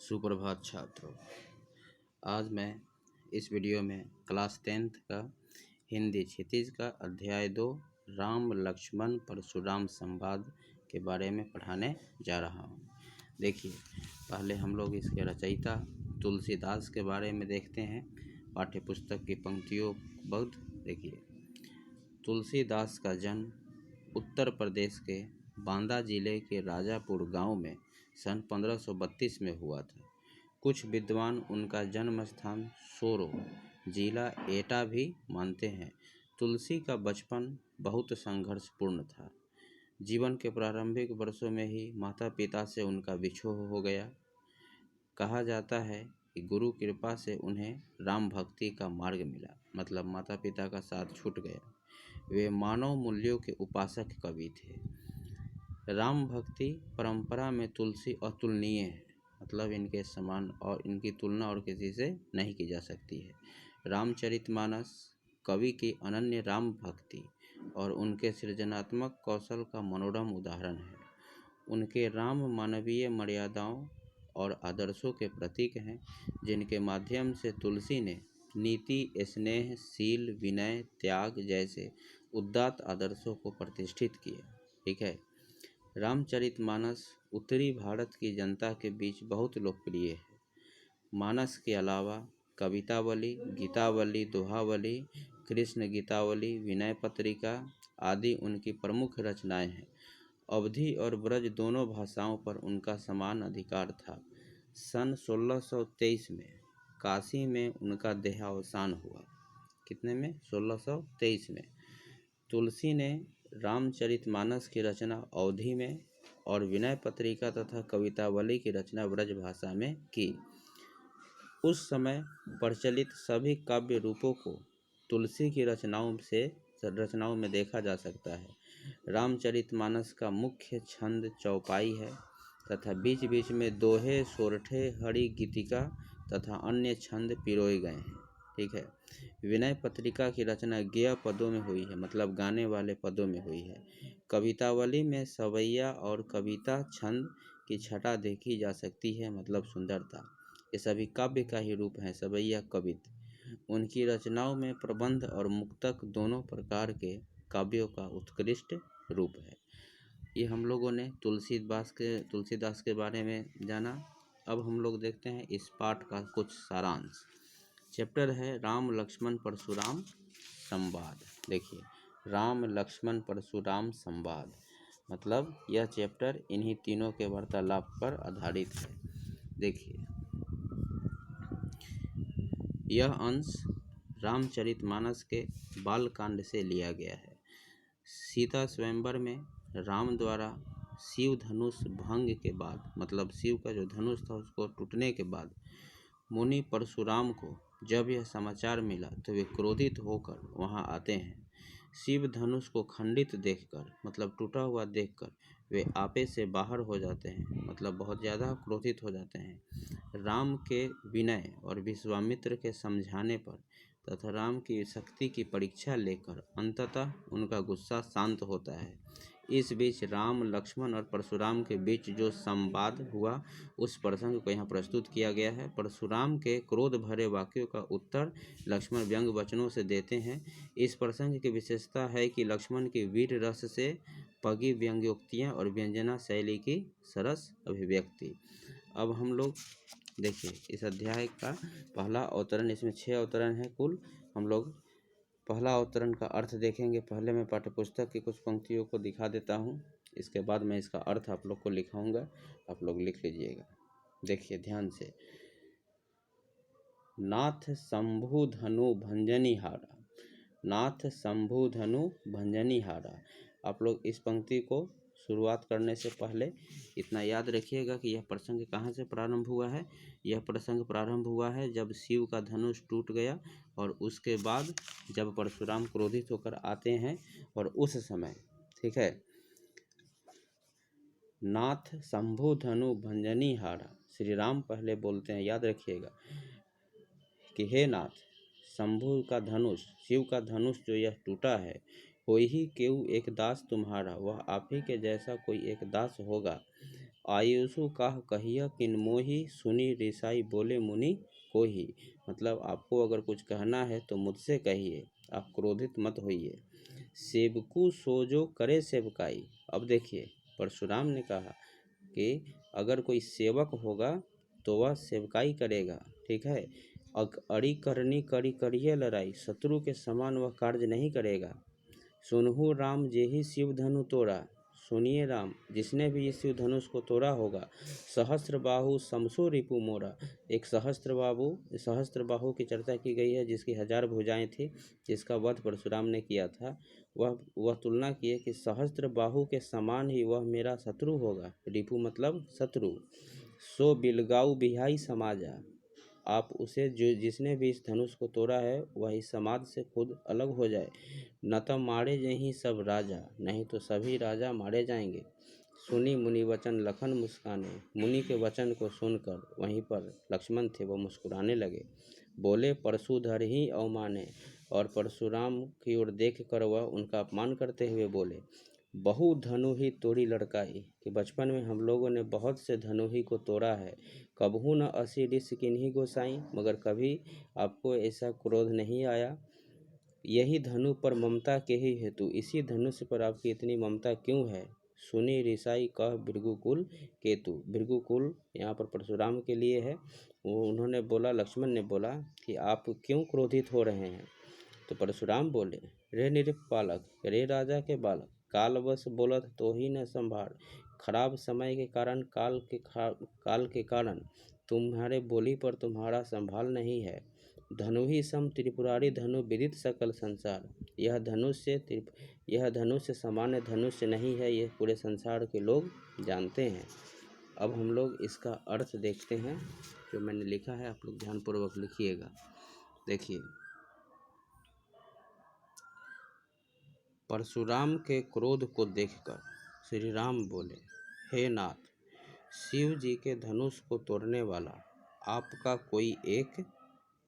सुप्रभात छात्रों। आज मैं इस वीडियो में क्लास 10th का हिंदी क्षितिज का अध्याय 2 राम लक्ष्मण परशुराम संवाद के बारे में पढ़ाने जा रहा हूँ। देखिए, पहले हम लोग इसके रचयिता तुलसीदास के बारे में देखते हैं। पाठ्य पुस्तक की पंक्तियों बहुत देखिए। तुलसीदास का जन्म उत्तर प्रदेश के बांदा जिले के राजापुर गांव में सन 1532 में हुआ था। कुछ विद्वान उनका जन्म स्थान सोरो जिला एटा भी मानते हैं। तुलसी का बचपन बहुत संघर्षपूर्ण था। जीवन के प्रारंभिक वर्षों में ही माता पिता से उनका विछोह हो गया। कहा जाता है कि गुरु कृपा से उन्हें राम भक्ति का मार्ग मिला, मतलब माता पिता का साथ छूट गया। वे मानव मूल्यों के उपासक कवि थे। राम भक्ति परंपरा में तुलसी अतुलनीय है, मतलब इनके समान और इनकी तुलना और किसी से नहीं की जा सकती है। रामचरितमानस कवि की अनन्य राम भक्ति और उनके सृजनात्मक कौशल का मनोरम उदाहरण है। उनके राम मानवीय मर्यादाओं और आदर्शों के प्रतीक हैं, जिनके माध्यम से तुलसी ने नीति, स्नेह, शील, विनय, त्याग जैसे उदात्त आदर्शों को प्रतिष्ठित किया। ठीक है। रामचरितमानस उत्तरी भारत की जनता के बीच बहुत लोकप्रिय है। मानस के अलावा कवितावली, गीतावली, दोहावली, कृष्ण गीतावली, विनय पत्रिका आदि उनकी प्रमुख रचनाएं हैं। अवधी और ब्रज दोनों भाषाओं पर उनका समान अधिकार था। सन 1623 में काशी में उनका देहावसान हुआ। कितने में? 1623 में। तुलसी ने रामचरितमानस की रचना अवधी में और विनय पत्रिका तथा कवितावली की रचना ब्रज भाषा में की। उस समय प्रचलित सभी काव्य रूपों को तुलसी की रचनाओं में देखा जा सकता है। रामचरितमानस का मुख्य छंद चौपाई है तथा बीच बीच में दोहे, सोरठे, हरि गीतिका तथा अन्य छंद पिरोए गए हैं। ठीक है। विनय पत्रिका की रचना गेय पदों में हुई है, मतलब गाने वाले पदों में हुई है। कवितावली में सवैया और कविता छंद की छटा देखी जा सकती है, मतलब सुंदरता। ये सभी काव्य का ही रूप है, सवैया कवित। उनकी रचनाओं में प्रबंध और मुक्तक दोनों प्रकार के काव्यों का उत्कृष्ट रूप है। ये हम लोगों ने तुलसीदास के बारे में जाना। अब हम लोग देखते हैं इस पाठ का कुछ सारांश। चैप्टर है राम लक्ष्मण परशुराम संवाद। देखिए, राम लक्ष्मण परशुराम संवाद, मतलब यह चैप्टर इन्हीं तीनों के वार्तालाप पर आधारित है। देखिए, यह अंश रामचरितमानस के बालकांड से लिया गया है। सीता स्वयंवर में राम द्वारा शिव धनुष भंग के बाद, मतलब शिव का जो धनुष था उसको टूटने के बाद, मुनि परशुराम को जब यह समाचार मिला तो वे क्रोधित होकर वहां आते हैं। शिव धनुष को खंडित देखकर, मतलब टूटा हुआ देखकर, वे आपे से बाहर हो जाते हैं, मतलब बहुत ज़्यादा क्रोधित हो जाते हैं। राम के विनय और विश्वामित्र के समझाने पर तथा राम की शक्ति की परीक्षा लेकर अंततः उनका गुस्सा शांत होता है। इस बीच राम, लक्ष्मण और परशुराम के बीच जो संवाद हुआ उस प्रसंग को यहाँ प्रस्तुत किया गया है। परशुराम के क्रोध भरे वाक्यों का उत्तर लक्ष्मण व्यंग वचनों से देते हैं। इस प्रसंग की विशेषता है कि लक्ष्मण की वीर रस से पगी व्यंग्योक्तियाँ और व्यंजना शैली की सरस अभिव्यक्ति। अब हम लोग देखिए इस अध्याय का पहला अवतरण, इसमें 6 अवतरण है कुल। हम लोग पहला अवतरण का अर्थ देखेंगे। पहले मैं पाठ्यपुस्तक की कुछ पंक्तियों को दिखा देता हूँ, इसके बाद मैं इसका अर्थ आप लोग को लिखाऊंगा, आप लोग लिख लीजिएगा। देखिए ध्यान से। नाथ शंभु धनु भंजनी हारा, नाथ शंभु धनु भंजनी हारा। आप लोग इस पंक्ति को शुरुआत करने से पहले इतना याद रखिएगा कि यह प्रसंग कहाँ से प्रारंभ हुआ है। यह प्रसंग प्रारंभ हुआ है जब शिव का धनुष टूट गया और उसके बाद जब परशुराम क्रोधित होकर आते हैं, और उस समय, ठीक है, नाथ शंभु धनु भंजनी हारा, श्री राम पहले बोलते हैं, याद रखिएगा कि हे नाथ, शंभु का धनुष, शिव का धनुष जो यह टूटा है, कोई ही केहू एक दास तुम्हारा, वह आप ही के जैसा कोई एक दास होगा, आयुषु काह कहिया किन मोहि, सुनी ऋषाई बोले मुनि कोहि। मतलब आपको अगर कुछ कहना है तो मुझसे कहिए, आप क्रोधित मत होइए। सेवकु सोजो करे सेवकाई। अब देखिए परशुराम ने कहा कि अगर कोई सेवक होगा तो वह सेवकाई करेगा, ठीक है। अड़ी करनी करी करिए लड़ाई, शत्रु के समान वह कार्य नहीं करेगा। सुनहु राम जेहि शिव धनु तोड़ा। सुनिए राम, जिसने भी इस शिव धनुष को तोड़ा होगा। सहस्त्र बाहु समसो रिपु मोरा। एक सहस्त्र बाहु की चर्चा की गई है, जिसकी 1000 भुजाएं थी, जिसका वध परशुराम ने किया था। वह तुलना किए कि सहस्त्र बाहु के समान ही वह मेरा शत्रु होगा। रिपु मतलब शत्रु। सो बिलगाऊ बिहाई समाजा। आप उसे जिसने भी इस धनुष को तोड़ा है वह इस समाज से खुद अलग हो जाए। न तो मारे यहीं सब राजा, नहीं तो सभी राजा मारे जाएंगे। सुनी मुनि वचन लखन मुस्काने। मुनि के वचन को सुनकर वहीं पर लक्ष्मण थे वो मुस्कुराने लगे। बोले परशुधर ही अवमाने। और परशुराम की ओर देख कर वह उनका अपमान करते हुए बोले, बहु धनु ही तोड़ी लड़काई। कि बचपन में हम लोगों ने बहुत से धनु ही को तोड़ा है। कबहू न असी ऋषि किन्हीं गोसाई। मगर कभी आपको ऐसा क्रोध नहीं आया। यही धनु पर ममता के ही हेतु, इसी धनुष पर आपकी इतनी ममता क्यों है। सुनी ऋषाई कह भृगुकुल केतु। भृगुकुल यहाँ पर परशुराम के लिए है। उन्होंने बोला, लक्ष्मण ने बोला कि आप क्यों क्रोधित हो रहे हैं। तो परशुराम बोले, रे निरप पालक, रे राजा के बालक, कालवश बोलत तो ही न संभार। खराब समय के कारण काल के कारण तुम्हारे बोली पर तुम्हारा संभाल नहीं है। धनु ही सम त्रिपुरारी धनु विदित सकल संसार। यह धनुष सामान्य धनुष नहीं है, यह पूरे संसार के लोग जानते हैं। अब हम लोग इसका अर्थ देखते हैं, जो मैंने लिखा है आप लोग ध्यानपूर्वक लिखिएगा। देखिए, परशुराम के क्रोध को देखकर श्री राम बोले, हे नाथ, शिव जी के धनुष को तोड़ने वाला आपका कोई एक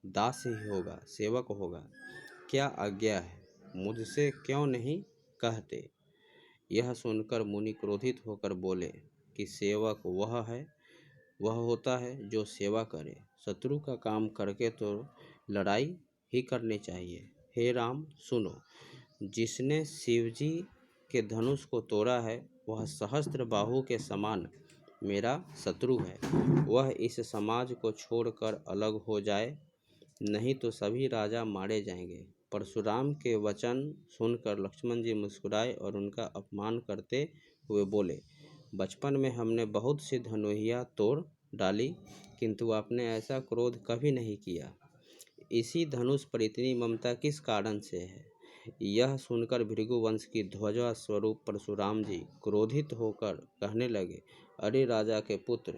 दास ही होगा, सेवक होगा। क्या आज्ञा है, मुझसे क्यों नहीं कहते। यह सुनकर मुनि क्रोधित होकर बोले कि सेवक वह होता है जो सेवा करे। शत्रु का काम करके तो लड़ाई ही करनी चाहिए। हे राम सुनो, जिसने शिवजी के धनुष को तोड़ा है वह सहस्त्र बाहु के समान मेरा शत्रु है। वह इस समाज को छोड़कर अलग हो जाए, नहीं तो सभी राजा मारे जाएंगे। परशुराम के वचन सुनकर लक्ष्मण जी मुस्कुराए और उनका अपमान करते हुए बोले, बचपन में हमने बहुत सी धनुहियाँ तोड़ डाली, किंतु आपने ऐसा क्रोध कभी नहीं किया। इसी धनुष पर इतनी ममता किस कारण से है। यह सुनकर भृगुवंश की ध्वजा स्वरूप परशुराम जी क्रोधित होकर कहने लगे, अरे राजा के पुत्र,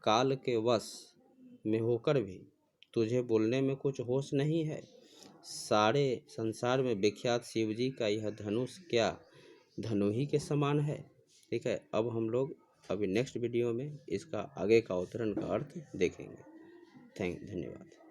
काल के वश में होकर भी तुझे बोलने में कुछ होश नहीं है। सारे संसार में विख्यात शिवजी का यह धनुष क्या धनु ही के समान है। ठीक है, अब हम लोग अभी नेक्स्ट वीडियो में इसका आगे का अवतरण का अर्थ देखेंगे। धन्यवाद।